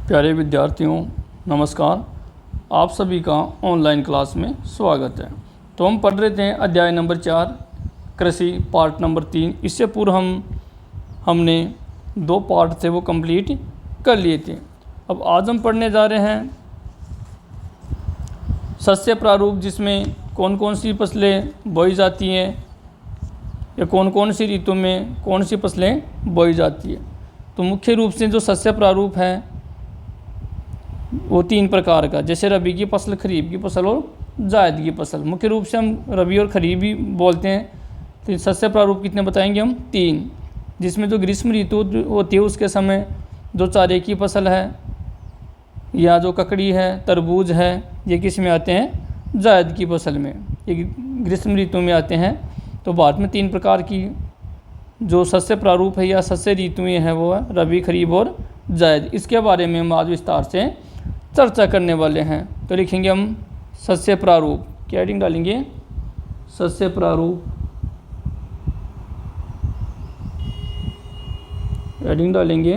प्यारे विद्यार्थियों नमस्कार। आप सभी का ऑनलाइन क्लास में स्वागत है। तो हम पढ़ रहे थे अध्याय नंबर 4 कृषि पार्ट नंबर 3। इससे पूर्व हमने 2 पार्ट थे वो कंप्लीट कर लिए थे। अब आज हम पढ़ने जा रहे हैं सस्य प्रारूप, जिसमें कौन कौन सी फसलें बोई जाती हैं या कौन कौन सी ऋतु में कौन सी फसलें बोई जाती है। तो मुख्य रूप से जो सस्य प्रारूप है वो 3 प्रकार का, जैसे रबी की फसल, खरीफ की फसल और जायद की फसल। मुख्य रूप से हम रबी और खरीफ भी बोलते हैं। तो सस्य प्रारूप कितने बताएंगे हम? 3, जिसमें जो ग्रीष्म ऋतु होती है उसके समय जो चारे की फसल है या जो ककड़ी है, तरबूज है, ये किस में आते हैं? जायद की फसल में, ये ग्रीष्म ऋतु में आते हैं। तो भारत में 3 प्रकार की जो सस्य प्रारूप है या सस्य ऋतुएँ हैं वो है रबी, खरीफ और जायद। इसके बारे में हम आज विस्तार से चर्चा करने वाले हैं। तो लिखेंगे हम सस्य प्रारूप, क्या हेडिंग डालेंगे? सस्य प्रारूप हेडिंग डालेंगे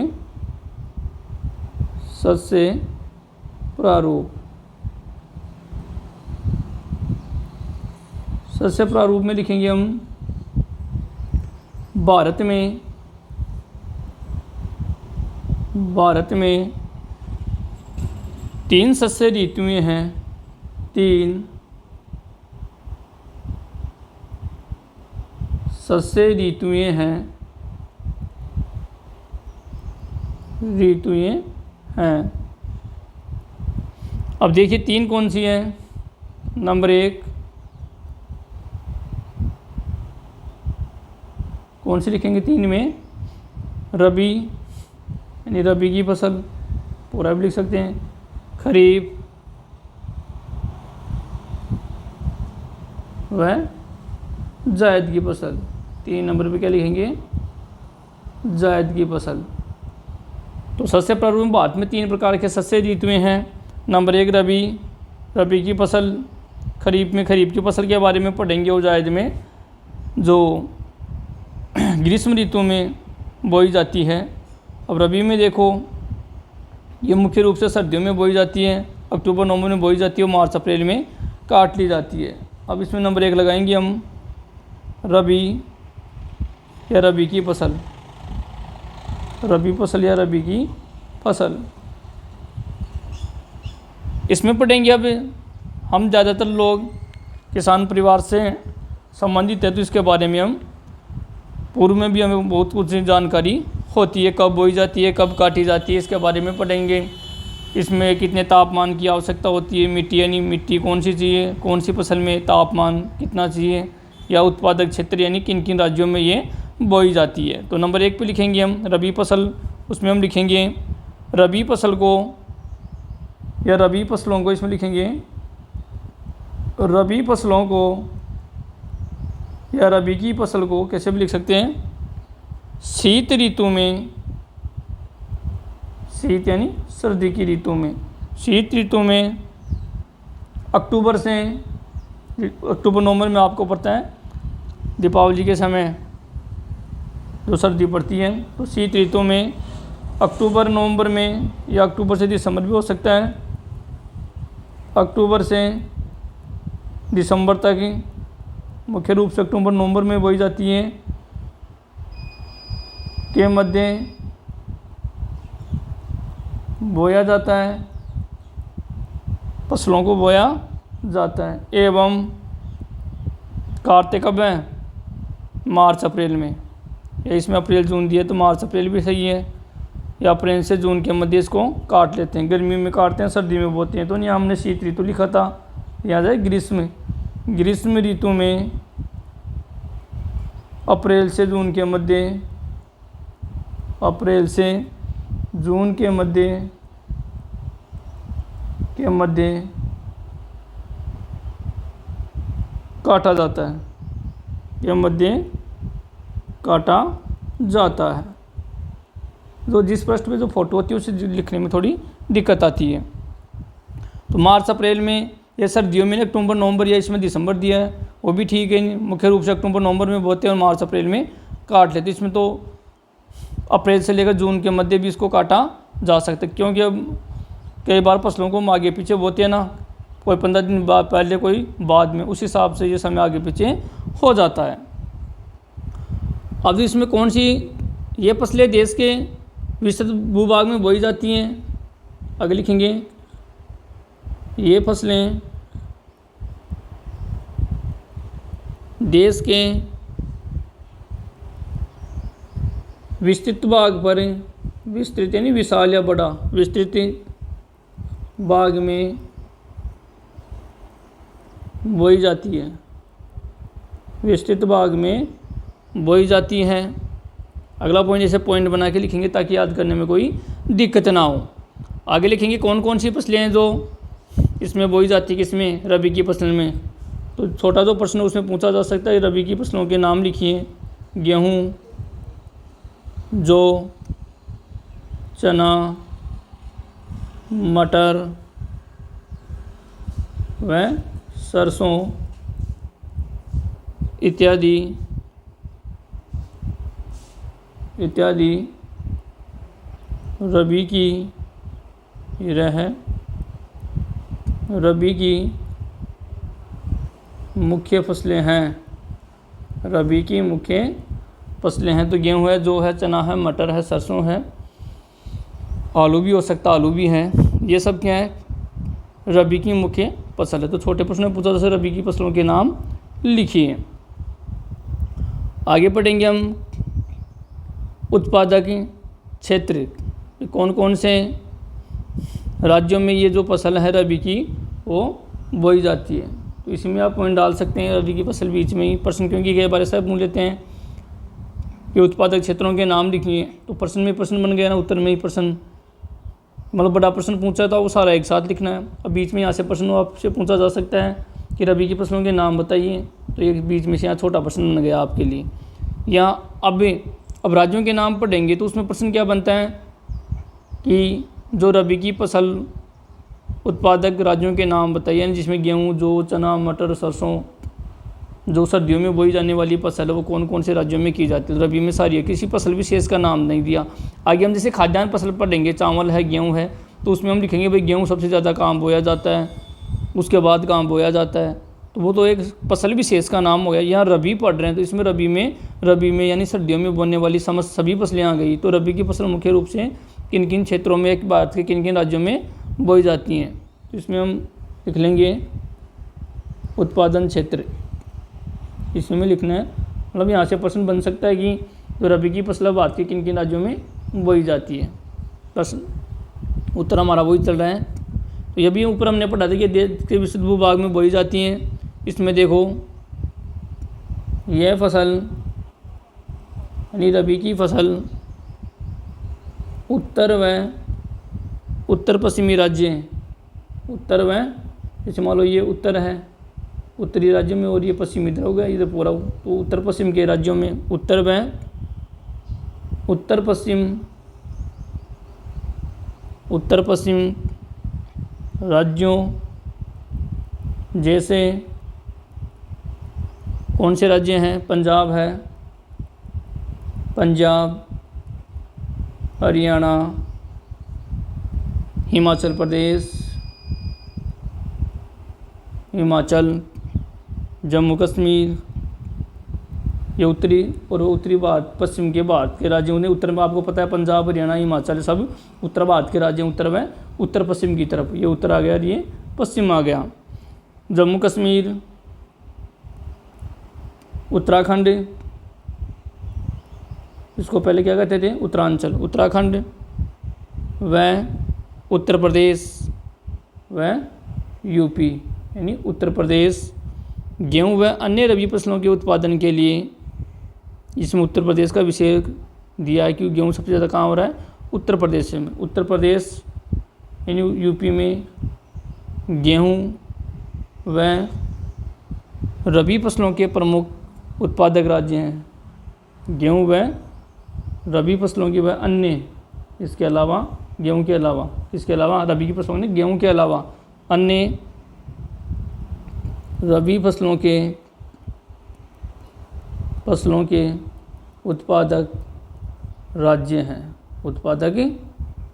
सस्य प्रारूप। सस्य प्रारूप में लिखेंगे हम भारत में 3 सस्य ऋतुएँ हैं। 3 सस्य ऋतुएँ हैं। अब देखिए 3 कौन सी हैं। नंबर 1 कौन सी लिखेंगे? 3 में रबी यानी रबी की फसल, पूरा भी लिख सकते हैं। खरीफ व जायद की फसल। 3 नंबर पे क्या लिखेंगे? जायद की फसल। तो सस्य प्रारूप में भारत में 3 प्रकार के सस्य ऋतुएँ हैं। नंबर 1 रबी की फसल, खरीफ में खरीफ की फसल के बारे में पढ़ेंगे और जायद में जो ग्रीष्म ऋतु में बोई जाती है। अब रबी में देखो ये मुख्य रूप से सर्दियों में बोई जाती है, अक्टूबर नवंबर में बोई जाती है और मार्च अप्रैल में काट ली जाती है। अब इसमें नंबर 1 लगाएंगे हम रबी या रबी की फसल, रबी फसल या रबी की फसल। इसमें पढ़ेंगे अब हम ज़्यादातर लोग किसान परिवार से संबंधित है, तो इसके बारे में हम पूर्व में भी हमें बहुत कुछ जानकारी होती है, कब बोई जाती है, कब काटी जाती है, इसके बारे में पढ़ेंगे। इसमें कितने तापमान की आवश्यकता होती है, मिट्टी यानी मिट्टी कौन सी चाहिए, कौन सी फसल में तापमान कितना चाहिए, या उत्पादक क्षेत्र यानी किन किन राज्यों में ये बोई जाती है। तो नंबर 1 पे लिखेंगे हम रबी फसल। उसमें हम लिखेंगे रबी फसल को या रबी फसलों को, इसमें लिखेंगे रबी फसलों को या रबी की फसल को कैसे भी लिख सकते हैं? शीत ऋतु में, शीत यानी सर्दी की ऋतु में, शीत ऋतु में अक्टूबर नवंबर में आपको पता है दीपावली के समय जो सर्दी पड़ती है, तो शीत ऋतु में अक्टूबर नवंबर में या अक्टूबर से दिसंबर भी हो सकता है। अक्टूबर से दिसंबर तक मुख्य रूप से अक्टूबर नवंबर में बोई जाती है। के मध्य बोया जाता है, फसलों को बोया जाता है। एवं काटते कब हैं? मार्च अप्रैल में, या इसमें अप्रैल जून दिया तो मार्च अप्रैल भी सही है, या अप्रैल से जून के मध्य इसको काट लेते हैं। गर्मी में काटते हैं, सर्दी में बोते हैं। तो यहाँ हमने शीत ऋतु लिखा था, याद है ग्रीष्म ऋतु में अप्रैल से जून के मध्य काटा जाता है, काटा जाता है। तो जिस पृष्ठ पे जो फोटो होती है उसे लिखने में थोड़ी दिक्कत आती है। तो मार्च अप्रैल में या सर्दियों में अक्टूबर नवंबर या इसमें दिसंबर दिया है, वो भी ठीक है। मुख्य रूप से अक्टूबर नवंबर में बोते हैं और मार्च अप्रैल में काट लेते। इसमें तो अप्रैल से लेकर जून के मध्य भी इसको काटा जा सकता है, क्योंकि अब कई बार फसलों को हम आगे पीछे बोते हैं ना, कोई 15 दिन बाद पहले कोई बाद में, उस हिसाब से ये समय आगे पीछे हो जाता है। अब इसमें कौन सी ये फसलें देश के विस्तृत भूभाग में बोई जाती हैं, आगे लिखेंगे ये फसलें देश के विस्तृत भाग पर, विस्तृत यानी विशाल या बड़ा, विस्तृत भाग में बोई जाती है, विस्तृत भाग में बोई जाती है। अगला पॉइंट जैसे पॉइंट बना के लिखेंगे ताकि याद करने में कोई दिक्कत ना हो। आगे लिखेंगे कौन कौन सी फसलें हैं जो इसमें बोई जाती है, किसमें, रबी की फसल में। तो छोटा जो प्रश्न उसमें पूछा जा सकता है, रबी की फसलों के नाम लिखिए, गेहूँ, जौ, चना, मटर व सरसों इत्यादि इत्यादि रबी की मुख्य फसलें हैं, रबी की मुख्य फसलें हैं। तो गेहूँ है, जौ है, चना है, मटर है, सरसों है, आलू भी हो सकता, आलू भी है, ये सब क्या है, रबी की मुख्य फसल है। तो छोटे प्रश्न में पूछा जैसे रबी की फसलों के नाम लिखिए। आगे पढ़ेंगे हम उत्पादक क्षेत्र, कौन कौन से राज्यों में ये जो फसल है रबी की वो बोई जाती है। तो इसमें आप पॉइंट डाल सकते हैं, रबी की फसल बीच में ही प्रश्न, क्योंकि कई बार ऐसा पूछ लेते हैं कि उत्पादक क्षेत्रों के नाम लिखिए, तो प्रश्न में प्रश्न बन गया ना, उत्तर में ही प्रश्न, मतलब बड़ा प्रश्न पूछा था वो सारा एक साथ लिखना है। अब बीच में यहाँ से प्रश्न आपसे पूछा जा सकता है कि रबी की फसलों के नाम बताइए, तो ये बीच में से यहाँ छोटा प्रश्न बन गया आपके लिए। यहाँ अब राज्यों के नाम पढ़ेंगे तो उसमें प्रश्न क्या बनता है कि जो रबी की फसल उत्पादक राज्यों के नाम बताइए, जिसमें गेहूँ, जौ, चना, मटर, सरसों, जो सर्दियों में बोई जाने वाली फसल है वो कौन कौन से राज्यों में की जाती है। रबी में सारी है, किसी फसल विशेष का नाम नहीं दिया। आगे हम जैसे खाद्यान्न फसल पढ़ेंगे, चावल है, गेहूँ है, तो उसमें हम लिखेंगे भाई गेहूँ सबसे ज़्यादा कहाँ बोया जाता है, उसके बाद कहाँ बोया जाता है, तो वो तो एक फसल विशेष का नाम हो गया। यहाँ रबी पढ़ रहे हैं तो इसमें रबी में यानी सर्दियों में बोने वाली समस्त सभी फसलें आ गई। तो रबी की फसल मुख्य रूप से किन किन क्षेत्रों में, एक भारत के किन किन राज्यों में बोई जाती हैं, तो इसमें हम लिख लेंगे उत्पादन क्षेत्र, इसमें लिखना है। मतलब यहाँ से प्रश्न बन सकता है कि जो रबी की फसल भारत के किन किन राज्यों में बोई जाती है, प्रश्न उत्तर हमारा वही चल रहा है। तो ये भी ऊपर हमने पढ़ा था कि देश के विस्तृत भूभाग में बोई जाती हैं। इसमें देखो यह फसल यानी रबी की फसल उत्तर पश्चिमी राज्य हैं, उत्तर व जैसे मान लो ये उत्तर है, उत्तरी राज्यों में, और ये पश्चिमी इधर हो गया, इधर पूरा, तो उत्तर पश्चिम के राज्यों में, उत्तर पश्चिम राज्यों जैसे कौन से राज्य हैं, पंजाब है, पंजाब, हरियाणा, हिमाचल प्रदेश, जम्मू कश्मीर, ये उत्तरी भारत, पश्चिम के भारत के राज्यों ने, उत्तर में आपको पता है पंजाब, हरियाणा, हिमाचल सब उत्तर भारत के राज्य, उत्तर में उत्तर पश्चिम की तरफ, ये उत्तर आ गया और ये पश्चिम आ गया। जम्मू कश्मीर, उत्तराखंड, इसको पहले क्या कहते थे, उत्तरांचल, उत्तराखंड व उत्तर प्रदेश व यूपी, यानी उत्तर प्रदेश गेहूं व अन्य रबी फसलों के उत्पादन के लिए, इसमें उत्तर प्रदेश का विषय दिया है कि गेहूं सबसे ज़्यादा कहाँ हो रहा है, उत्तर प्रदेश में। उत्तर प्रदेश यानी यूपी में गेहूं व रबी फसलों के प्रमुख उत्पादक राज्य हैं। गेहूं व रबी फसलों की व अन्य, इसके अलावा गेहूं के अलावा, इसके अलावा रबी की फसलों ने गेहूं के अलावा अन्य रबी फसलों के उत्पादक राज्य हैं, उत्पादक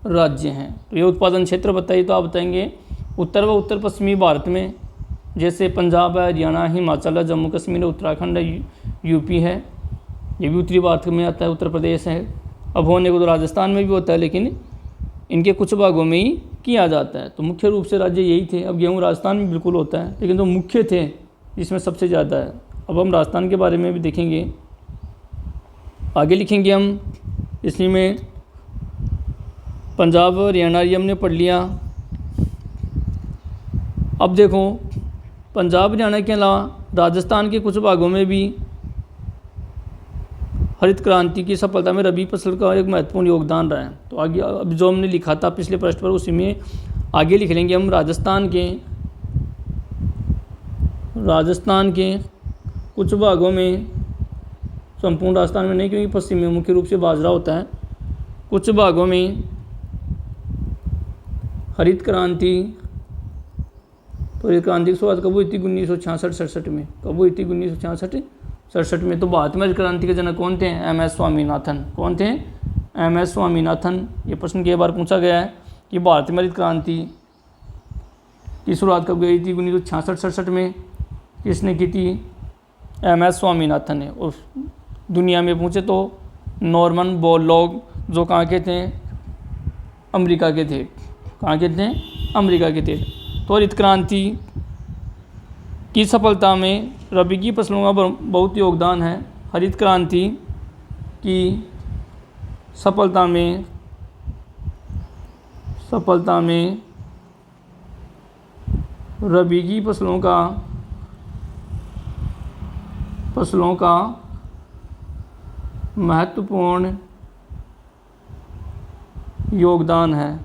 राज्य हैं। तो ये उत्पादन क्षेत्र बताइए, तो आप बताएंगे उत्तर व उत्तर पश्चिमी भारत में, जैसे पंजाब है, हरियाणा, हिमाचल है, जम्मू कश्मीर है, उत्तराखंड है, यूपी है, ये भी उत्तरी भारत में आता है, उत्तर प्रदेश है। अब होने को तो राजस्थान में भी होता है, लेकिन इनके कुछ भागों में ही किया जाता है। तो मुख्य रूप से राज्य यही थे। अब गेहूँ राजस्थान में बिल्कुल होता है, लेकिन जो मुख्य थे जिसमें सबसे ज़्यादा है। अब हम राजस्थान के बारे में भी देखेंगे, आगे लिखेंगे हम। इसी में पंजाब और हरियाणा ये हमने पढ़ लिया। अब देखो, पंजाब हरियाणा के अलावा राजस्थान के कुछ भागों में भी हरित क्रांति की सफलता में रबी फसल का एक महत्वपूर्ण योगदान रहा है। तो आगे अब जो हमने लिखा था पिछले पृष्ठ पर, उसी में आगे लिख लेंगे हम। राजस्थान के कुछ भागों में, संपूर्ण राजस्थान में नहीं, क्योंकि पश्चिम में मुख्य रूप से बाजरा होता है, कुछ भागों में हरित क्रांति की शुरुआत कब हुई थी? 1966-67 में। कब हुई थी? 1966-67 में। तो भारत में हरित क्रांति के जनक कौन थे? MS स्वामीनाथन। कौन थे? MS स्वामीनाथन। ये प्रश्न कई बार पूछा गया है कि भारत में हरित क्रांति की शुरुआत कब गई थी? 1966-67 में। किसने की थी? MS स्वामीनाथन ने। और दुनिया में पूछे तो नॉर्मन बोरलॉग, जो कहाँ के थे? अमेरिका के थे। कहाँ के थे? अमेरिका के थे। तो हरित क्रांति की सफलता में रबी की फसलों का बहुत योगदान है। हरित क्रांति की सफलता में रबी की फसलों का महत्वपूर्ण योगदान है।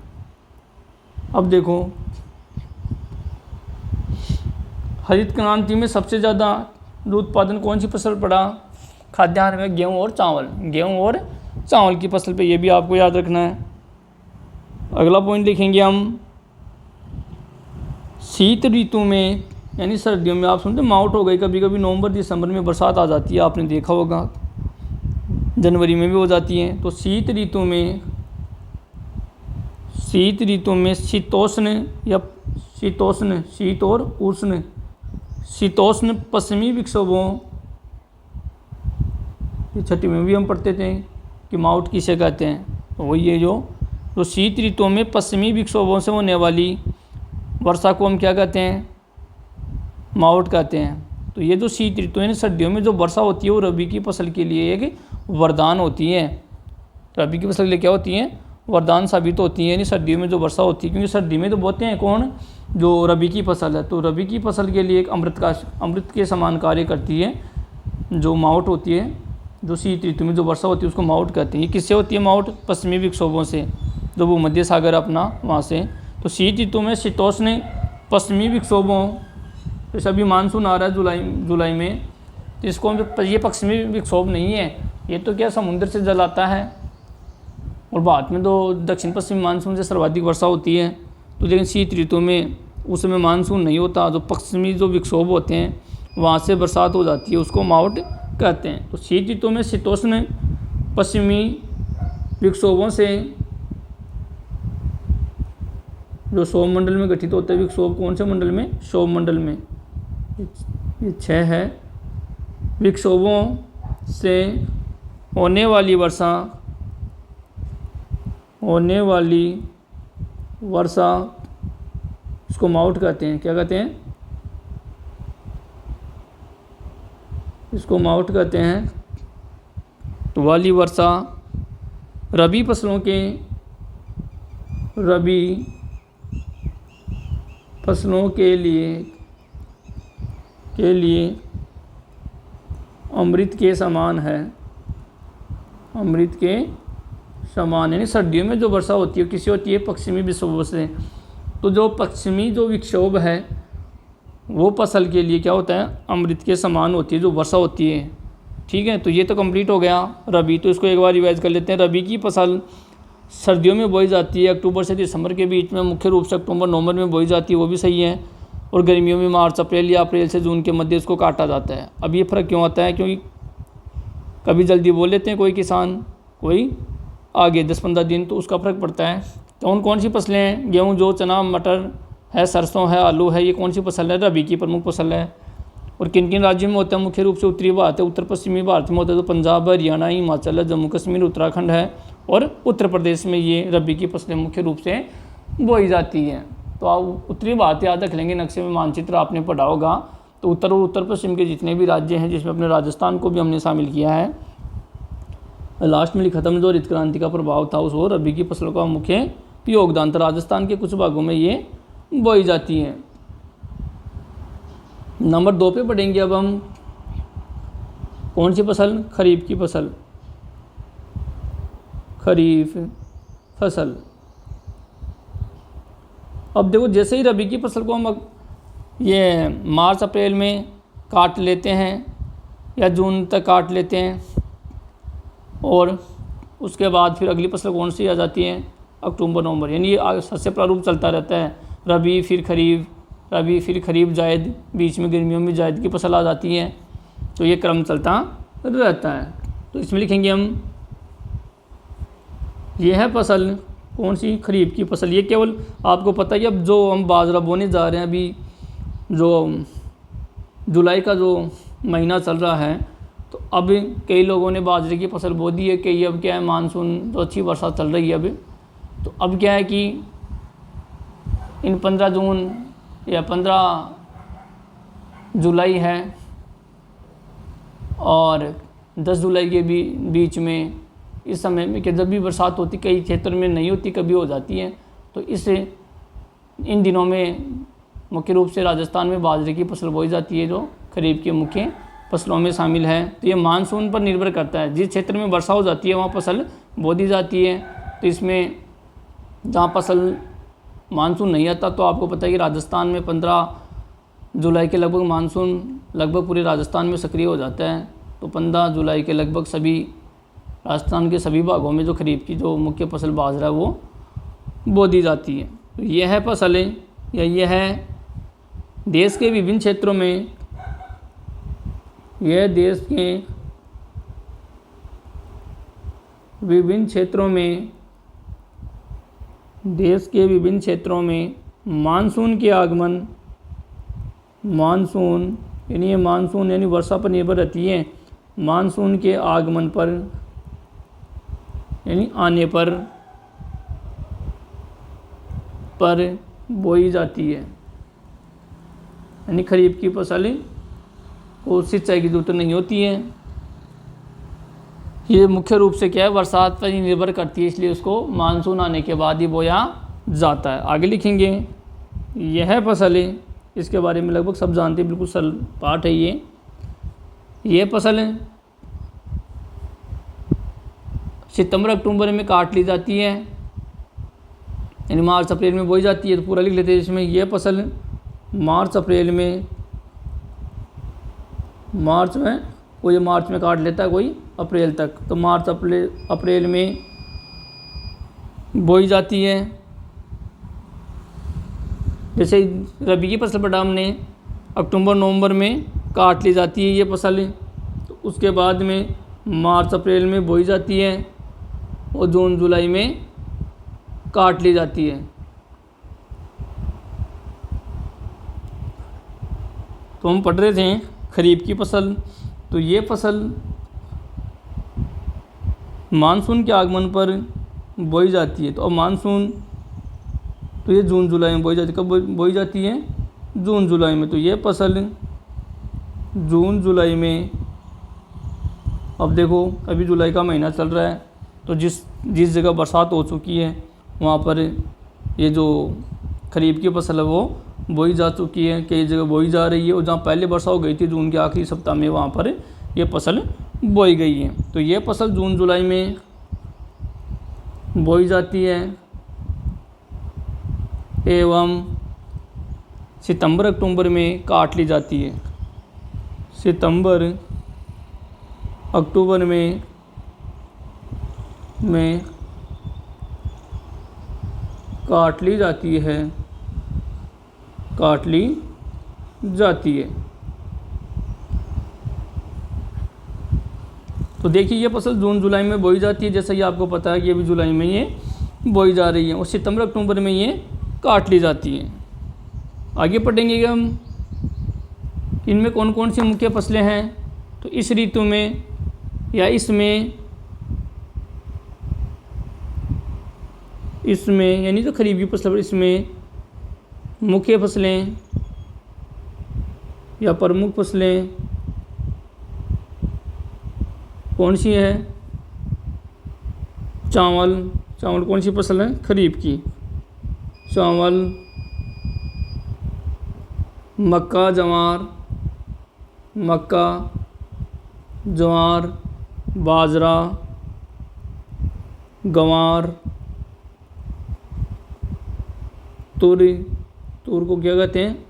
अब देखो, हरित क्रांति में सबसे ज़्यादा जो उत्पादन कौन सी फसल पड़ा? खाद्यान्न में गेहूँ और चावल की फसल पे। ये भी आपको याद रखना है। अगला पॉइंट देखेंगे हम। शीत ऋतु में, यानी सर्दियों में, आप सुनते माउट हो गई, कभी कभी नवंबर दिसंबर में बरसात आ जाती है, आपने देखा होगा, जनवरी में भी हो जाती है। तो शीत ऋतु में शीतोष्ण पश्चिमी विक्षोभों, छठी में भी हम पढ़ते थे कि माउट किसे कहते हैं। तो वही है जो शीत ऋतु में पश्चिमी विक्षोभों से होने वाली वर्षा को हम क्या कहते हैं? माउट कहते हैं। तो ये जो शीत ऋतु है, सर्दियों में जो वर्षा होती है, वो रबी की फसल के लिए एक वरदान होती है। रबी की फसल के लिए क्या होती है? वरदान साबित होती है। यानी सर्दियों में जो वर्षा होती है, क्योंकि सर्दी में तो बोते हैं कौन? जो रबी की फसल है। तो रबी की फसल के लिए एक अमृत के समान कार्य करती है, जो माउट होती है। जो शीत ऋतु में जो वर्षा होती है उसको माउट कहते हैं। ये किससे होती है माउट? पश्चिमी विक्षोभों से, जो भूमध्य सागर अपना वहाँ से। तो शीत ऋतु में शीतोष्ण पश्चिमी विक्षोभों, जैसे अभी मानसून आ रहा है जुलाई में, तो इसको ये पश्चिमी विक्षोभ नहीं है, ये तो क्या समुद्र से जल आता है। और भारत में तो दक्षिण पश्चिमी मानसून से सर्वाधिक वर्षा होती है। तो लेकिन शीत ऋतु में उस समय मानसून नहीं होता, जो पश्चिमी जो विक्षोभ होते हैं वहाँ से बरसात हो जाती है, उसको माउट कहते हैं। तो शीत ऋतु में शीतोष्ण पश्चिमी विक्षोभों से जो सौर मंडल में गठित होता है विक्षोभ, कौन से मंडल में? सौर मंडल में। ये 6 है। विक्षोभों से होने वाली वर्षा इसको माउट कहते हैं। क्या कहते हैं? इसको माउट कहते हैं। तो वाली वर्षा रबी फसलों के लिए अमृत के समान है। अमृत के समान, यानी सर्दियों में जो वर्षा होती है किसी होती है? पश्चिमी विक्षोभ से। तो जो पश्चिमी जो विक्षोभ है वो फसल के लिए क्या होता है? अमृत के समान होती है जो वर्षा होती है। ठीक है, तो ये तो कंप्लीट हो गया रबी। तो इसको एक बार रिवाइज कर लेते हैं। रबी की फसल सर्दियों में बोई जाती है, अक्टूबर से दिसंबर के बीच में, मुख्य रूप से अक्टूबर नवंबर में बोई जाती है, वो भी सही है। और गर्मियों में मार्च अप्रैल या अप्रैल से जून के मध्य इसको काटा जाता है। अब ये फ़र्क क्यों आता है? क्योंकि कभी जल्दी बोल लेते हैं कोई किसान, कोई आगे 10-15 दिन, तो उसका फ़र्क पड़ता है। तो कौन सी फसलें हैं? गेहूँ, जौ, चना, मटर है, सरसों है, आलू है, ये कौन सी फसल है? रबी की प्रमुख फसल है। और किन किन राज्यों में होता है? मुख्य रूप से उत्तरी भारत है, उत्तर पश्चिमी भारत में होता है तो पंजाब, हरियाणा, हिमाचल, जम्मू कश्मीर, उत्तराखंड है, और उत्तर प्रदेश में ये रबी की फसलें मुख्य रूप से बोई जाती हैं। तो आप उत्तरी भारत याद रख लेंगे, नक्शे में मानचित्र आपने पढ़ा होगा। तो उत्तर और उत्तर पश्चिम के जितने भी राज्य हैं, जिसमें अपने राजस्थान को भी हमने शामिल किया है, लास्ट में लिखा था हमने जो हरित क्रांति का प्रभाव था उस और रबी की फसलों का मुख्य योगदान था। राजस्थान के कुछ भागों में ये बोई जाती हैं। नंबर 2 पे पढ़ेंगे अब हम कौन सी फसल? खरीफ की फसल। खरीफ फसल। अब देखो, जैसे ही रबी की फसल को हम ये मार्च अप्रैल में काट लेते हैं या जून तक काट लेते हैं, और उसके बाद फिर अगली फसल कौन सी आ जाती है? अक्टूबर नवंबर, यानी ये सस्य प्रारूप चलता रहता है। रबी फिर खरीफ, रबी फिर खरीफ, जायद, बीच में गर्मियों में जायद की फसल आ जाती है। तो ये क्रम चलता रहता है। तो इसमें लिखेंगे हम, यह है फसल कौन सी? खरीफ की फसल। ये केवल आपको पता है कि अब जो हम बाजरा बोने जा रहे हैं, अभी जो जुलाई का जो महीना चल रहा है, तो अब कई लोगों ने बाजरे की फसल बो दी है। कई अब क्या है, मानसून जो अच्छी वर्षा चल रही है अभी, तो अब क्या है कि इन 15 जून या 15 जुलाई है और 10 जुलाई के बीच में, इस समय में कि जब भी बरसात होती, कई क्षेत्र में नहीं होती, कभी हो जाती है। तो इन दिनों में मुख्य रूप से राजस्थान में बाजरे की फसल बोई जाती है, जो खरीफ के मुख्य फसलों में शामिल है। तो ये मानसून पर निर्भर करता है। जिस क्षेत्र में वर्षा हो जाती है वहाँ फसल बो दी जाती है। तो इसमें जहाँ फसल मानसून नहीं आता, तो आपको पता है कि राजस्थान में 15 जुलाई के लगभग मानसून लगभग पूरे राजस्थान में सक्रिय हो जाता है। तो 15 जुलाई के लगभग सभी राजस्थान के सभी भागों में जो खरीफ की जो मुख्य फसल बाजरा है वो बो दी जाती है। तो यह है फसलें, या यह है देश के विभिन्न क्षेत्रों में, यह देश के विभिन्न क्षेत्रों में मानसून के आगमन, मानसून यानी वर्षा पर निर्भर रहती है। मानसून के आगमन पर यानी आने पर बोई जाती है। यानी खरीफ की फसल को सिंचाई की जरूरत नहीं होती है। ये मुख्य रूप से क्या है, बरसात पर ही निर्भर करती है, इसलिए उसको मानसून आने के बाद ही बोया जाता है। आगे लिखेंगे, यह फसलें, इसके बारे में लगभग सब जानते हैं, बिल्कुल सरल पाठ है ये फसलें सितंबर अक्टूबर में काट ली जाती है, यानी मार्च अप्रैल में बोई जाती है। तो पूरा लिख लेते हैं इसमें, यह फसल मार्च में कोई मार्च में काट लेता है, कोई अप्रैल तक। तो मार्च अप्रैल में बोई जाती है। जैसे रबी की फसल पढ़ा हमने, अक्टूबर नवंबर में काट ली जाती है ये फसल। तो उसके बाद में मार्च अप्रैल में बोई जाती है और जून जुलाई में काट ली जाती है। तो हम पढ़ रहे थे खरीफ की फसल। तो ये फसल मानसून के आगमन पर बोई जाती है। तो अब मानसून, तो ये जून जुलाई में बोई जाती है। कब बोई जाती है? जून जुलाई में। तो ये फसल जून जुलाई में, अब देखो अभी जुलाई का महीना चल रहा है, तो जिस जगह बरसात हो चुकी है वहाँ पर ये जो खरीफ की फसल है वो बोई जा चुकी है, कई जगह बोई जा रही है। और जहाँ पहले वर्षा हो गई थी जून के आखिरी सप्ताह में, वहाँ पर ये फसल बोई गई है। तो ये फसल जून जुलाई में बोई जाती है एवं सितंबर अक्टूबर में काट ली जाती है। सितंबर अक्टूबर में काट ली जाती है। तो देखिए ये फसल जून जुलाई में बोई जाती है, जैसा कि आपको पता है कि अभी जुलाई में ये बोई जा रही हैं और सितंबर अक्टूबर में ये काट ली जाती हैं। आगे पढ़ेंगे कि हम इनमें कौन कौन सी मुख्य फसलें हैं। तो इस ऋतु में या इसमें यानी तो खरीफ की फसल, इसमें मुख्य फसलें या प्रमुख फसलें कौन सी है? चावल कौन सी फसल है? खरीफ की। चावल, मक्का, ज्वार, बाजरा, गंवार, तुर को क्या कहते हैं?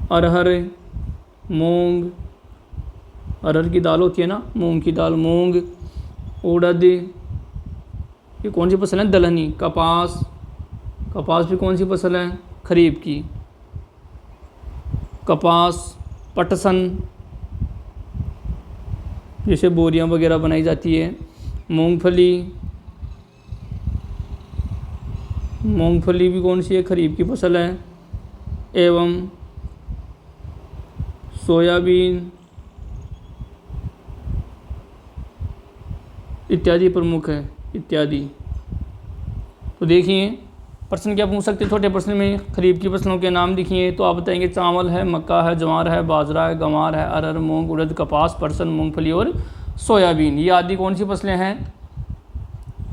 अरहर, मूंग, अरहर की दाल होती है ना, मूंग की दाल, मूंग, उड़द, ये कौन सी फसल है? दलहनी। कपास भी कौन सी फसल है? खरीफ की। कपास, पटसन, जैसे बोरियां वगैरह बनाई जाती है। मूंगफली भी कौन सी है? खरीफ की फसल है। एवं सोयाबीन इत्यादि प्रमुख है, इत्यादि। तो देखिए प्रश्न क्या पूछ सकते हैं छोटे प्रश्न में? खरीफ की फसलों के नाम लिखिए तो आप बताएंगे चावल है, मक्का है, ज्वार है, बाजरा है, गंवार है, अरहर, मूंग, उड़द, कपास, पटसन, मूंगफली और सोयाबीन। ये आदि कौन सी फसलें हैं?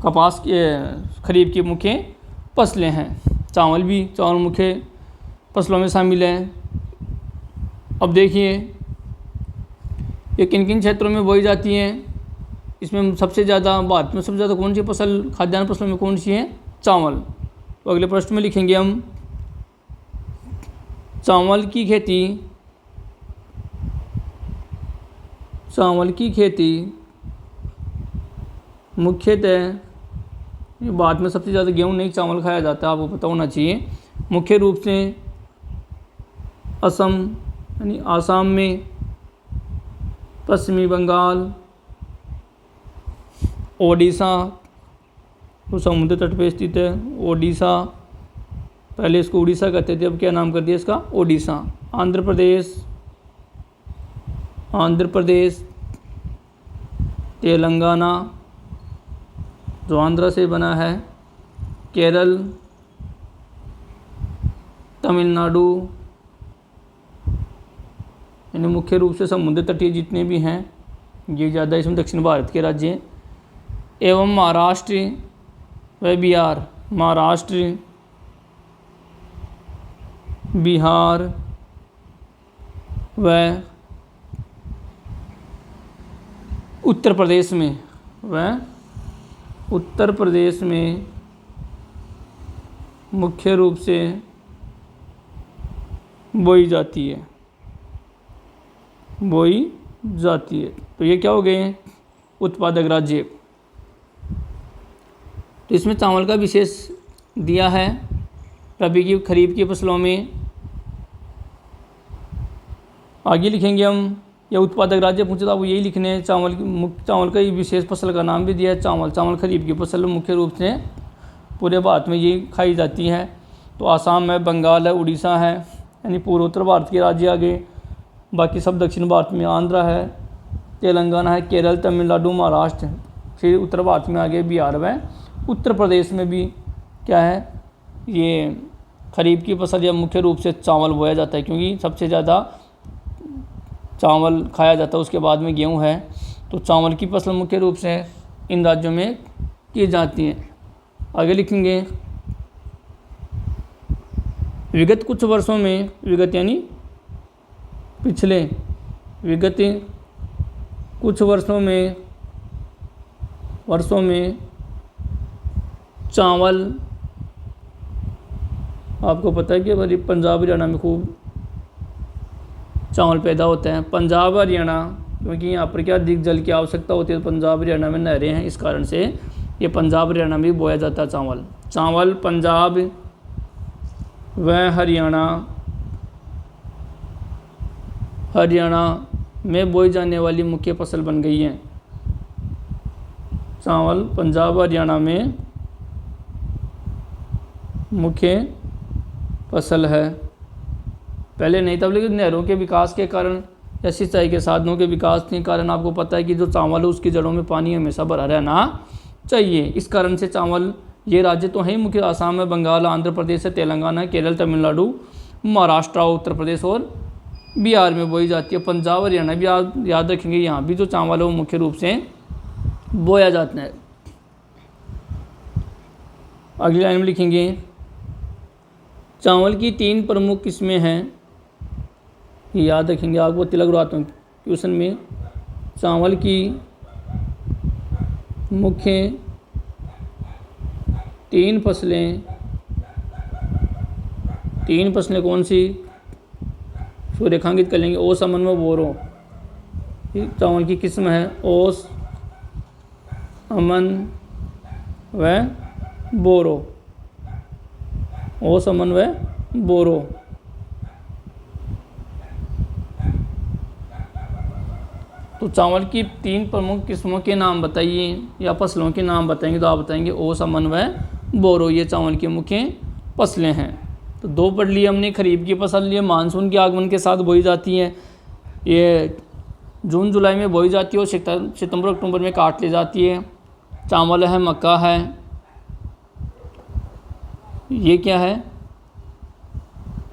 कपास के खरीफ की मुख्य फसलें हैं। चावल मुख्य फसलों में शामिल है। अब देखिए ये किन किन क्षेत्रों में बोई जाती हैं। इसमें सबसे ज़्यादा, भारत में सबसे ज़्यादा कौन सी फसल, खाद्यान्न फसलों में कौन सी है? चावल। तो अगले प्रश्न में लिखेंगे हम चावल की खेती मुख्यतः, भारत में सबसे ज़्यादा गेहूँ नहीं चावल खाया जाता है, आपको पता होना चाहिए। मुख्य रूप से असम यानी आसाम में, पश्चिमी बंगाल, ओडिशा, वो समुद्र तट पे स्थित है, ओडिशा, पहले इसको उड़ीसा कहते थे, अब क्या नाम कर दिया इसका? ओडिशा। आंध्र प्रदेश, तेलंगाना जो आंध्रा से बना है, केरल, तमिलनाडु, यानी मुख्य रूप से समुद्र तटीय जितने भी हैं ये ज़्यादा इसमें दक्षिण भारत के राज्य हैं। एवं महाराष्ट्र व बिहार, बिहार व उत्तर प्रदेश में मुख्य रूप से बोई जाती है। तो ये क्या हो गए? उत्पादक राज्य। तो इसमें चावल का विशेष दिया है। रबी की, खरीफ की फसलों में आगे लिखेंगे हम, या उत्पादक राज्य पूछे तो आप यही लिखने हैं। चावल का विशेष फसल का नाम भी दिया है चावल खरीफ की फसल मुख्य रूप से पूरे भारत में ये खाई जाती है। तो आसाम है, बंगाल है, उड़ीसा है, यानी पूर्वोत्तर भारत के राज्य आ गए। बाकी सब दक्षिण भारत में आंध्रा है, तेलंगाना है, केरल, तमिलनाडु, महाराष्ट्र। फिर उत्तर भारत में आ गए बिहार व उत्तर प्रदेश में भी क्या है? ये खरीफ की फसल या मुख्य रूप से चावल बोया जाता है, क्योंकि सबसे ज़्यादा चावल खाया जाता है, उसके बाद में गेहूँ है। तो चावल की फसल मुख्य रूप से इन राज्यों में की जाती है। आगे लिखेंगे विगत कुछ वर्षों में, विगत यानी पिछले, विगत कुछ वर्षों में चावल, आपको पता है कि हमारी पंजाब हरियाणा में खूब चावल पैदा होते हैं। पंजाब हरियाणा, क्योंकि यहाँ पर क्या अधिक जल की आवश्यकता होती है, तो पंजाब हरियाणा में नहरें हैं, इस कारण से ये पंजाब हरियाणा में भी बोया जाता है चावल पंजाब व हरियाणा में बोई जाने वाली मुख्य फसल बन गई है। चावल पंजाब हरियाणा में मुख्य फसल है। पहले नहीं था, लेकिन नहरों के विकास के कारण या सिंचाई के साधनों के विकास के कारण आपको पता है कि जो चावल है उसकी जड़ों में पानी हमेशा भरा रहना चाहिए। इस कारण से चावल, ये राज्य तो हैं मुख्य, आसाम में, बंगाल, आंध्र प्रदेश, तेलंगाना, केरल, तमिलनाडु, महाराष्ट्र, उत्तर प्रदेश और बिहार में बोई जाती है। पंजाब, हरियाणा भी याद रखेंगे, यहाँ भी जो चावल है वो मुख्य रूप से बोया जाता है। अगली लाइन में लिखेंगे, चावल की 3 प्रमुख किस्में हैं। ये याद रखेंगे, आपको तिलक उड़ाता हूँ क्वेश्चन में। चावल की मुख्य 3 फसलें, 3 फसलें कौन सी, इसको रेखांकित कर लेंगे। ओस, अमन व बोरो। चावल की किस्म है ओस, अमन व बोरो। ओस, अमन व बोरो। तो चावल की 3 प्रमुख किस्मों के नाम बताइए या फसलों के नाम बताएंगे तो आप बताएंगे ओस, अमन व बोरो, ये चावल की मुख्य फसलें हैं। तो 2 पढ़ लिए हमने। खरीफ की फसल ये मानसून के आगमन के साथ बोई जाती है, ये जून जुलाई में बोई जाती है और सितंबर अक्टूबर में काट ली जाती है। चावल है, मक्का है, ये क्या है,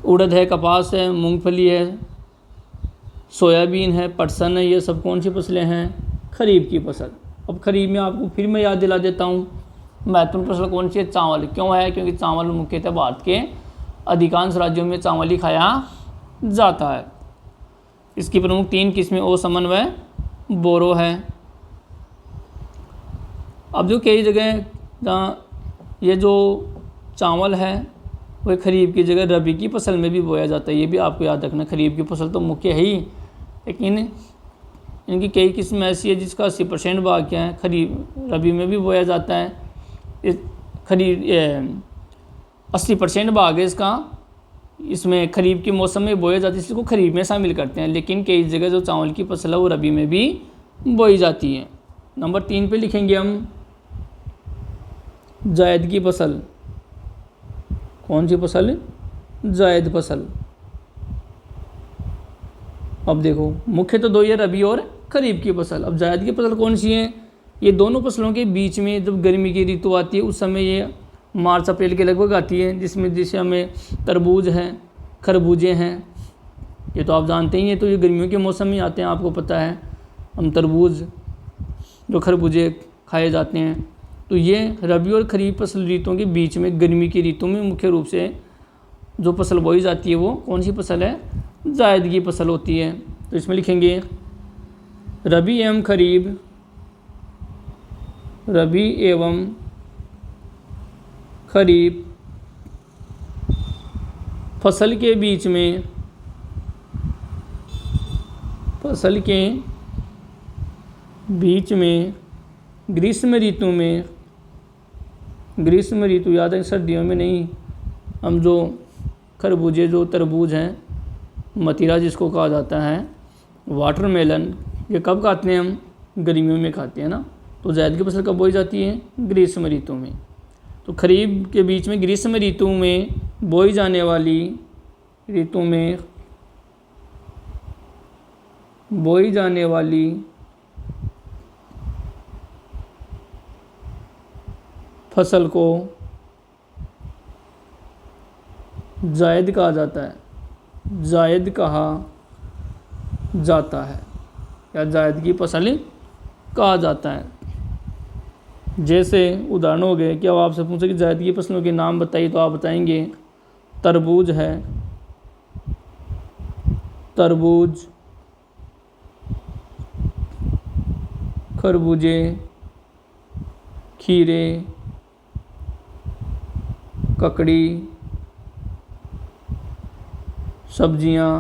उड़द है, कपास है, मूंगफली है, सोयाबीन है, पटसन है, ये सब कौन सी फसलें हैं, खरीफ की फसल। अब खरीफ में आपको फिर मैं याद दिला देता हूँ, महत्वपूर्ण फसल कौन सी है, चावल। क्यों है, क्योंकि चावल मुख्यतः भारत के अधिकांश राज्यों में चावल ही खाया जाता है। इसकी प्रमुख 3 किस्में ओस, अमन व बोरो है। अब जो कई जगह जहाँ ये जो चावल है वह खरीफ की जगह रबी की फसल में भी बोया जाता है, ये भी आपको याद रखना। खरीफ की फसल तो मुख्य है ही, लेकिन इनकी कई किस्में ऐसी है जिसका 80% भाग क्या है खरीफ रबी में भी बोया जाता है। इस खरीफ 80% भाग है इसका, इसमें खरीफ के मौसम में बोया जाती है, इसको खरीफ में शामिल करते हैं। लेकिन कई जगह जो चावल की फसल है वो रबी में भी बोई जाती है। नंबर 3 पे लिखेंगे हम जायद की फसल। कौन सी फसल, जायद फसल। अब देखो मुख्य तो 2 ये रबी और खरीफ की फसल। अब जायद की फसल कौन सी है, ये दोनों फसलों के बीच में जब गर्मी की ऋतु आती है उस समय ये मार्च अप्रैल के लगभग आती है, जिससे हमें तरबूज हैं, खरबूजे हैं, ये तो आप जानते ही हैं। तो ये गर्मियों के मौसम में आते हैं, आपको पता है, हम तरबूज जो खरबूजे खाए जाते हैं। तो ये रबी और खरीफ फसल ऋतुओं के बीच में गर्मी की ऋतु में मुख्य रूप से जो फसल बोई जाती है वो कौन सी फसल है, जायद की फसल होती है। तो इसमें लिखेंगे रबी एवं खरीफ, रबी एवं खरीफ फसल के बीच में, फसल के बीच में ग्रीष्म ऋतु में, ग्रीष्म ऋतु याद है, सर्दियों में नहीं, हम जो खरबूजे जो तरबूज हैं, मतीरा जिसको कहा जाता है, वाटरमेलन, ये कब खाते हैं हम, गर्मियों में खाते हैं ना। तो जायद की फसल कब बोई जाती है, ग्रीष्म ऋतु में। तो खरीफ के बीच में ग्रीष्म ऋतु में बोई जाने वाली, ऋतु में बोई जाने वाली फसल को जायद कहा जाता है, जायद कहा जाता है या जायद की फसल कहा जाता है। जैसे उदाहरण हो गए कि अब आपसे पूछे कि जायद की फसलों के नाम बताइए, तो आप बताएंगे तरबूज है, तरबूज, खरबूजे, खीरे, ककड़ी, सब्जियां,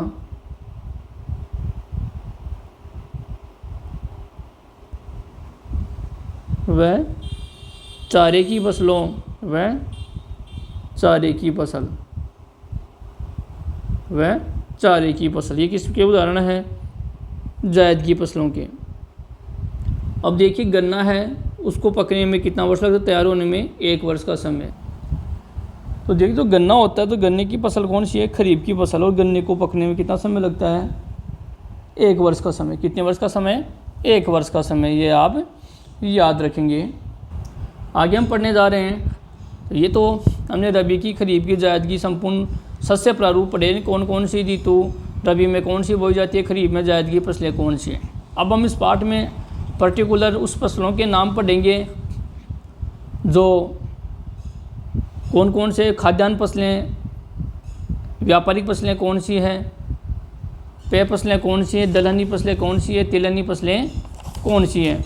व चारे की फसलों, व चारे की फसल, व चारे की फसल, ये किसके उदाहरण हैं, जायद की फसलों के। अब देखिए गन्ना है, उसको पकने में कितना वर्ष लगता है, तैयार होने में 1 वर्ष का समय। तो देखिए जो गन्ना होता है तो गन्ने की फसल कौन सी है, खरीफ की फसल। और गन्ने को पकने में कितना समय लगता है, 1 वर्ष का समय। कितने वर्ष का समय, 1 वर्ष का समय। ये आप याद रखेंगे। आगे हम पढ़ने जा रहे हैं। तो ये तो हमने रबी की, खरीफ की, जायद की संपूर्ण शस्य प्रारूप पढ़े। कौन कौन सी ऋतु, रबी में कौन सी बोई जाती है, खरीफ में जायद की फसलें कौन सी हैं। अब हम इस पार्ट में पर्टिकुलर उस फसलों के नाम पढ़ेंगे जो कौन कौन से खाद्यान्न फसलें, व्यापारिक फसलें कौन सी हैं, पेय फसलें कौन सी हैं, दलहनी फसलें कौन सी है, तिलहनी फसलें कौन सी हैं।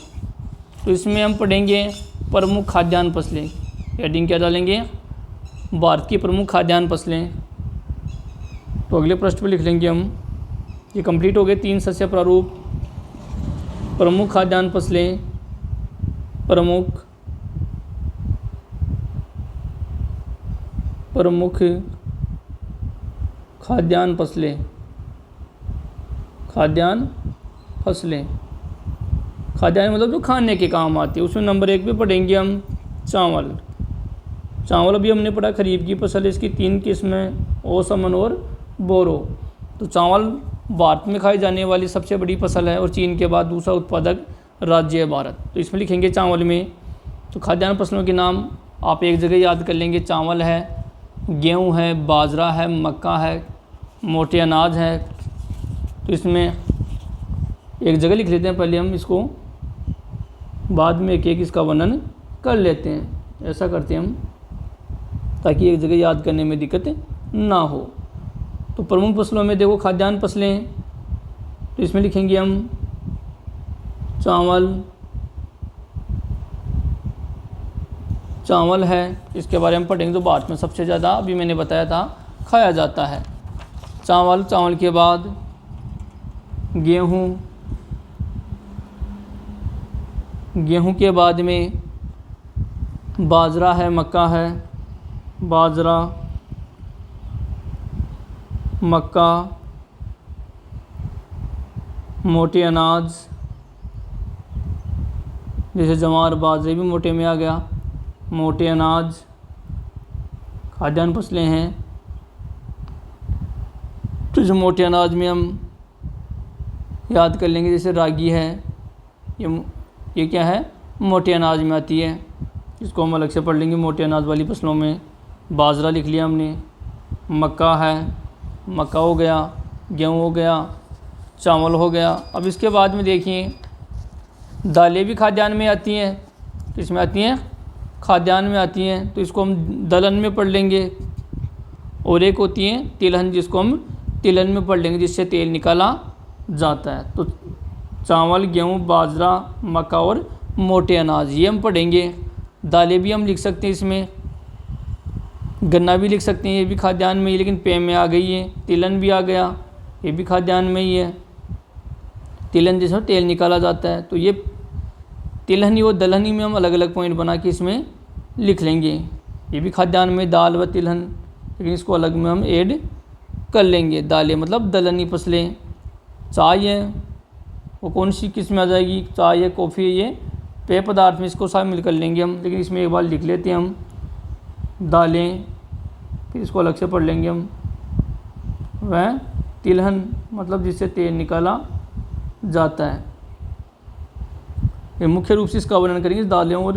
तो इसमें हम पढ़ेंगे प्रमुख खाद्यान्न फसलें। हेडिंग क्या डालेंगे, भारत की प्रमुख खाद्यान्न फसलें। तो अगले पृष्ठ पर लिख लेंगे हम। ये कंप्लीट हो गए 3 शस्य प्रारूप। प्रमुख खाद्यान्न फसलें, प्रमुख खाद्यान्न फसलें, खाद्यान्न मतलब जो खाने के काम आती है। उसमें नंबर 1 पे पढ़ेंगे हम चावल। चावल अभी हमने पढ़ा खरीफ की फसल, इसकी 3 किस्में, ओसमन और बोरो। तो चावल भारत में खाई जाने वाली सबसे बड़ी फसल है और चीन के बाद दूसरा उत्पादक राज्य है भारत। तो इसमें लिखेंगे चावल में। तो खाद्यान्न फसलों के नाम आप एक जगह याद कर लेंगे। चावल है, गेहूँ है, बाजरा है, मक्का है, मोटे अनाज है। तो इसमें एक जगह लिख लेते हैं पहले हम इसको, बाद में एक एक इसका वर्णन कर लेते हैं। ऐसा करते हैं हम ताकि एक जगह याद करने में दिक्कत ना हो। तो प्रमुख फसलों में देखो खाद्यान्न फसलें, तो इसमें लिखेंगे हम चावल है। इसके बारे में पढ़ेंगे। तो भारत में सबसे ज़्यादा अभी मैंने बताया था खाया जाता है चावल के बाद गेहूँ के बाद में बाजरा है, मक्का है, बाजरा, मक्का, मोटे अनाज जैसे जवार, बाजरे भी मोटे में आ गया। मोटे अनाज खाद्यान्न फसलें हैं। तो जो मोटे अनाज में हम याद कर लेंगे जैसे रागी है, ये क्या है, मोटे अनाज में आती है। इसको हम अलग से पढ़ लेंगे मोटे अनाज वाली फसलों में। बाजरा लिख लिया हमने, मक्का है, मक्का हो गया, गेहूँ हो गया, चावल हो गया। अब इसके बाद में देखिए दालें भी खाद्यान्न में आती हैं। तो इसमें आती हैं, खाद्यान्न में आती हैं। तो इसको हम दलहन में पढ़ लेंगे। और एक होती है तिलहन, जिसको हम तिलहन में पढ़ लेंगे, जिससे तेल निकाला जाता है। तो चावल, गेहूँ, बाजरा, मक्का और मोटे अनाज ये हम पढ़ेंगे। दालें भी हम लिख सकते हैं इसमें, गन्ना भी लिख सकते हैं, ये भी खाद्यान्न में ही, लेकिन पेय में आ गई है। तिलहन भी आ गया, ये भी खाद्यान्न में ही है। तिलहन जिसमें तेल निकाला जाता है। तो ये तिलहनी और दलहनी में हम अलग अलग पॉइंट बना के इसमें लिख लेंगे। ये भी खाद्यान्न में दाल व तिलहन, लेकिन इसको अलग में हम ऐड कर लेंगे। दालें मतलब दलहनी फसलें। चाय है, वो कौन सी किस्म आ जाएगी, चाय है, कॉफ़ी है, ये पेय पदार्थ में इसको शामिल कर लेंगे हम। लेकिन इसमें एक बार लिख लेते हैं हम दालें, फिर इसको अलग से पढ़ लेंगे हम। वह तिलहन मतलब जिससे तेल निकाला जाता है। ये मुख्य रूप से इसका वर्णन करेंगे। दालें और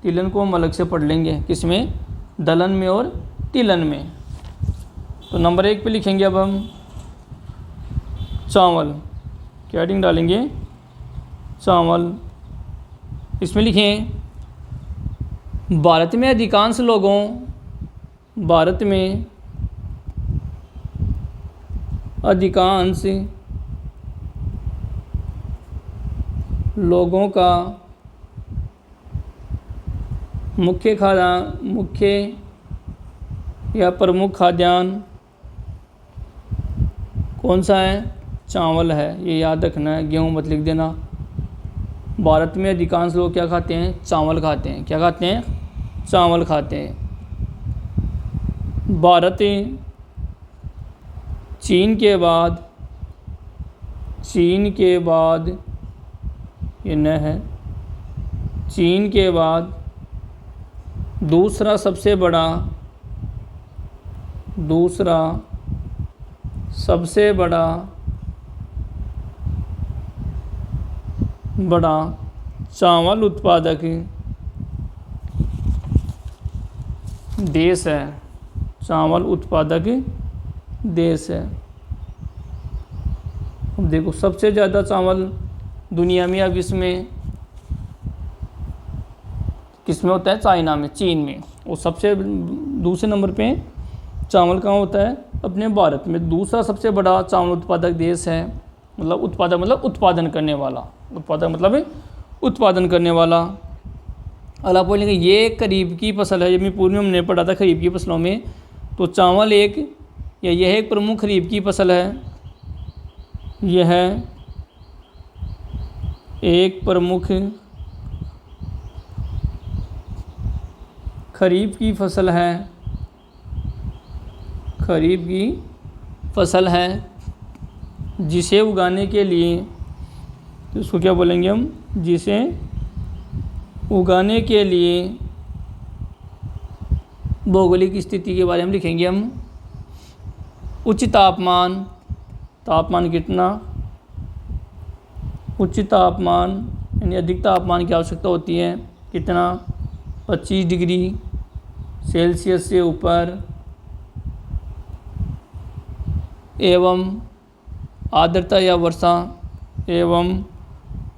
तिलहन को हम अलग से पढ़ लेंगे, किसमें, दलहन में और तिलहन में। तो नंबर 1 पे लिखेंगे अब हम चावल। क्या हेडिंग डालेंगे, चावल। इसमें लिखें भारत में अधिकांश लोगों का मुख्य या प्रमुख खाद्यान्न कौन सा है, चावल है। ये याद रखना है, गेहूँ मत लिख देना। भारत में अधिकांश लोग क्या खाते हैं, चावल खाते हैं। क्या खाते हैं, चावल खाते हैं। भारत चीन के बाद ये न है, चीन के बाद दूसरा सबसे बड़ा दूसरा सबसे बड़ा चावल उत्पादक देश है। चावल उत्पादक देश है। अब देखो सबसे ज़्यादा चावल दुनिया में या विश्व में किस में होता है? चाइना में, चीन में। और सबसे दूसरे नंबर पे चावल कहाँ होता है? अपने भारत में। दूसरा सबसे बड़ा चावल उत्पादक देश है, मतलब उत्पादक मतलब उत्पादन करने वाला, उत्पादक मतलब उत्पादन करने वाला। अगला पॉइंट है ये करीब की फसल है। ये मैं पूर्व में हमने पढ़ा था खरीफ की फसलों में। तो चावल यह एक प्रमुख खरीफ की फसल है। यह एक प्रमुख खरीफ की फसल है। खरीफ की फसल है जिसे उगाने के लिए, तो इसको क्या बोलेंगे हम? जिसे उगाने के लिए भौगोलिक स्थिति के बारे में लिखेंगे हम। उच्च तापमान, तापमान कितना? उच्च तापमान यानी अधिक तापमान की आवश्यकता होती है। कितना? 25 डिग्री सेल्सियस से ऊपर। एवं आर्द्रता या वर्षा एवं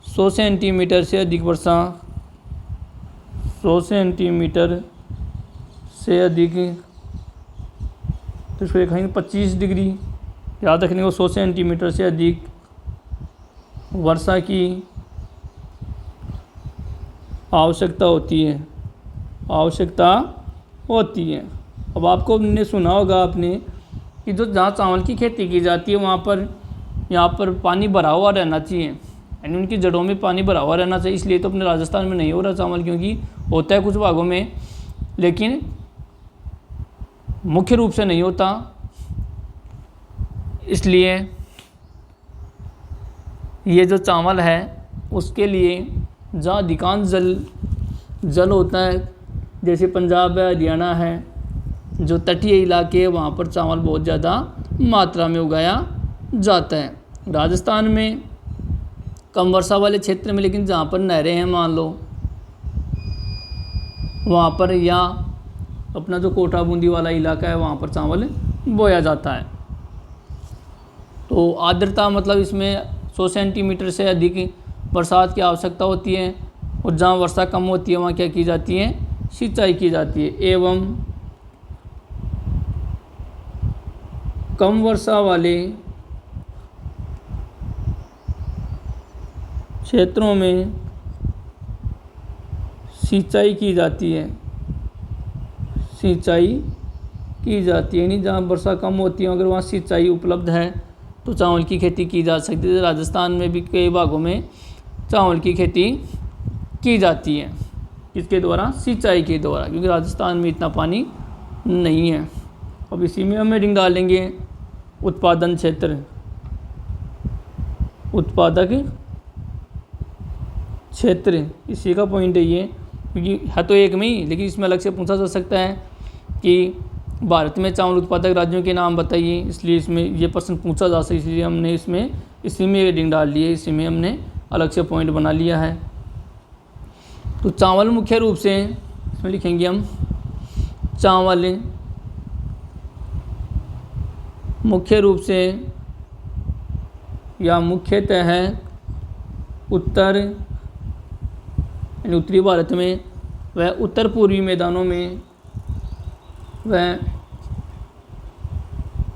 100 सेंटीमीटर से अधिक वर्षा। 100 सेंटीमीटर से अधिक, तो इसको लिखेंगे 25 डिग्री। याद रखने को 100 सेंटीमीटर से अधिक वर्षा की आवश्यकता होती है। आवश्यकता होती है। अब आपको ने सुना होगा आपने कि जो जहाँ चावल की खेती की जाती है वहाँ पर यहाँ पर पानी भरा हुआ रहना चाहिए, यानी उनकी जड़ों में पानी भरा हुआ रहना चाहिए। इसलिए तो अपने राजस्थान में नहीं हो रहा चावल, क्योंकि होता है कुछ भागों में लेकिन मुख्य रूप से नहीं होता। इसलिए ये जो चावल है उसके लिए जहाँ अधिकांश जल होता है, जैसे पंजाब है, हरियाणा है, जो तटीय इलाके हैं, वहाँ पर चावल बहुत ज़्यादा मात्रा में उगाया जाता है। राजस्थान में कम वर्षा वाले क्षेत्र में, लेकिन जहाँ पर नहरें हैं मान लो, वहाँ पर, या अपना जो कोटा बूंदी वाला इलाका है वहाँ पर चावल बोया जाता है। तो आर्द्रता मतलब इसमें 100 सेंटीमीटर से अधिक बरसात की आवश्यकता होती है। और जहाँ वर्षा कम होती है वहाँ क्या की जाती है? सिंचाई की जाती है। एवं कम वर्षा वाले क्षेत्रों में सिंचाई की जाती है। सिंचाई की जाती है, यानी जहाँ वर्षा कम होती है अगर वहाँ सिंचाई उपलब्ध है तो चावल की खेती की जा सकती है। राजस्थान में भी कई भागों में चावल की खेती की जाती है। किसके द्वारा? सिंचाई के द्वारा, क्योंकि राजस्थान में इतना पानी नहीं है। अब इसी में हम हेडिंग डालेंगे उत्पादन क्षेत्र। उत्पादक क्षेत्र, इसी का पॉइंट है ये, क्योंकि है तो एक में ही, लेकिन इसमें अलग से पूछा जा सकता है कि भारत में चावल उत्पादक राज्यों के नाम बताइए। इसलिए इसमें ये प्रश्न पूछा जा सकता है, इसलिए हमने इसमें इसी में हेडिंग डाल ली है, इसी में हमने अलग से पॉइंट बना लिया है। तो चावल मुख्य रूप से इसमें लिखेंगे हम, चावल मुख्य रूप से या मुख्यतः है उत्तरी भारत में व उत्तर पूर्वी मैदानों में, वह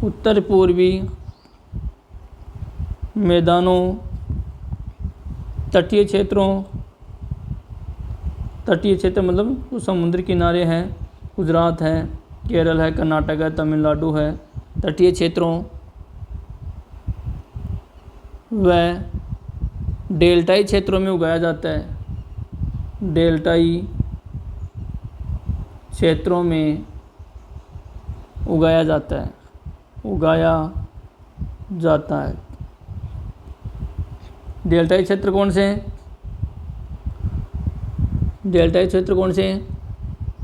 उत्तर पूर्वी मैदानों, तटीय क्षेत्रों, तटीय क्षेत्र मतलब जो समुद्र किनारे हैं, गुजरात है, केरल है, कर्नाटक है, तमिलनाडु है, तटीय क्षेत्रों व डेल्टाई क्षेत्रों में उगाया जाता है। डेल्टाई क्षेत्रों में उगाया जाता है, उगाया जाता है। डेल्टाई क्षेत्र कौन से हैं? डेल्टाई क्षेत्र कौन से हैं?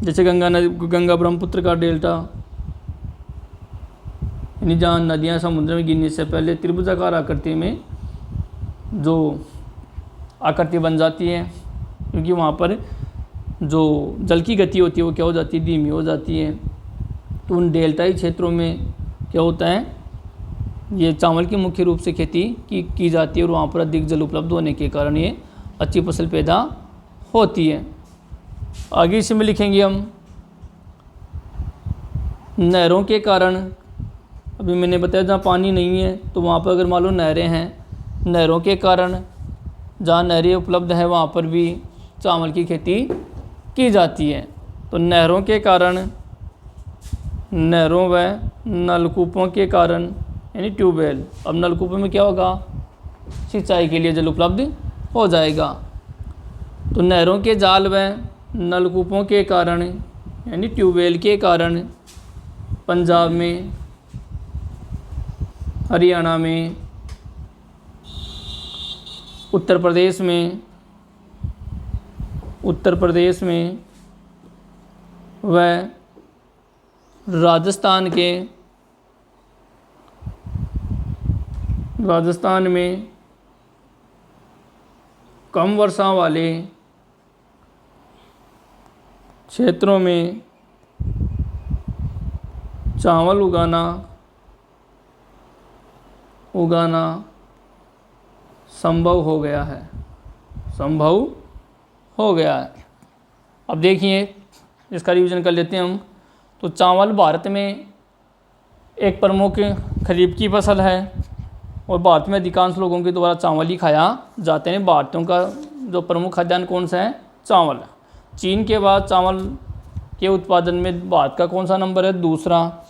जैसे गंगा ब्रह्मपुत्र का डेल्टा, यानी जहाँ नदियाँ समुद्र में गिरने से पहले त्रिभुजाकार आकृति में जो आकृति बन जाती है, क्योंकि वहाँ पर जो जल की गति होती है वो क्या हो जाती है, धीमी हो जाती है। तो उन डेल्टाई क्षेत्रों में क्या होता है, ये चावल की मुख्य रूप से खेती की जाती है और वहाँ पर अधिक जल उपलब्ध होने के कारण ये अच्छी फसल पैदा होती है। आगे इसमें लिखेंगे हम नहरों के कारण। अभी मैंने बताया जहाँ पानी नहीं है तो वहाँ पर अगर मान लो नहरें हैं, नहरों के कारण जहाँ नहरें उपलब्ध है वहाँ पर भी चावल की खेती की जाती है। तो नहरों के कारण, नहरों व नलकूपों के कारण यानी ट्यूबवेल। अब नलकूपों में क्या होगा, सिंचाई के लिए जल उपलब्ध हो जाएगा। तो नहरों के जाल व नलकूपों के कारण यानी ट्यूबवेल के कारण पंजाब में, हरियाणा में, उत्तर प्रदेश में व राजस्थान में कम वर्षा वाले क्षेत्रों में चावल उगाना संभव हो गया है। अब देखिए इसका रिवीजन कर लेते हैं हम। तो चावल भारत में एक प्रमुख खरीफ की फसल है और भारत में अधिकांश लोगों के द्वारा चावल ही खाया जाते हैं। भारतीयों का जो प्रमुख खाद्यान्न कौन सा है, चावल। चीन के बाद चावल के उत्पादन में भारत का कौन सा नंबर है, दूसरा।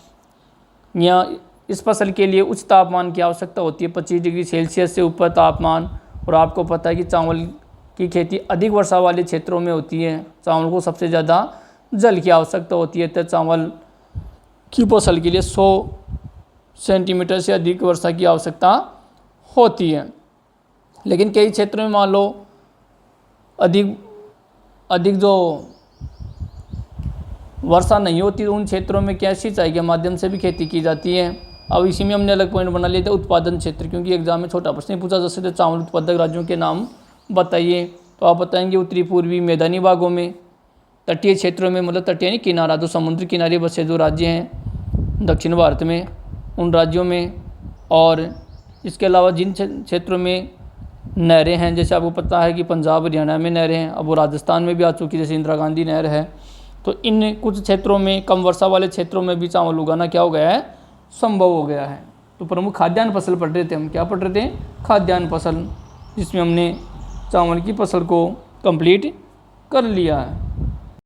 यहाँ इस फसल के लिए उच्च तापमान की आवश्यकता होती है, 25 डिग्री सेल्सियस से ऊपर तापमान। और आपको पता है कि चावल की खेती अधिक वर्षा वाले क्षेत्रों में होती है। चावल को सबसे ज़्यादा जल की आवश्यकता होती है, तो चावल की फसल के लिए 100 सेंटीमीटर से अधिक वर्षा की आवश्यकता होती है। लेकिन कई क्षेत्रों में मान लो अधिक जो वर्षा नहीं होती, उन क्षेत्रों में क्या सिंचाई के माध्यम से भी खेती की जाती है। अब इसी में हमने अलग पॉइंट बना लिया था उत्पादन क्षेत्र, क्योंकि एग्जाम में छोटा प्रश्न पूछा जा सकता है चावल उत्पादक राज्यों के नाम बताइए। तो आप बताएंगे उत्तरी पूर्वी मैदानी भागों में, तटीय क्षेत्रों में, मतलब तटीय यानी किनारा, जो समुद्र किनारे बसे जो राज्य हैं दक्षिण भारत में, उन राज्यों में। और इसके अलावा जिन क्षेत्रों में नहरें हैं, जैसे आपको पता है कि पंजाब हरियाणा में नहरें हैं, अब वो राजस्थान में भी आ चुकी, जैसे इंदिरा गांधी नहर है। तो इन कुछ क्षेत्रों में, कम वर्षा वाले क्षेत्रों में भी चावल उगाना क्या हो गया है, संभव हो गया है। तो प्रमुख खाद्यान्न फसल पढ़ रहे थे हम, क्या पढ़ रहे थे, खाद्यान्न फसल, जिसमें हमने चावल की फसल को कंप्लीट कर लिया है।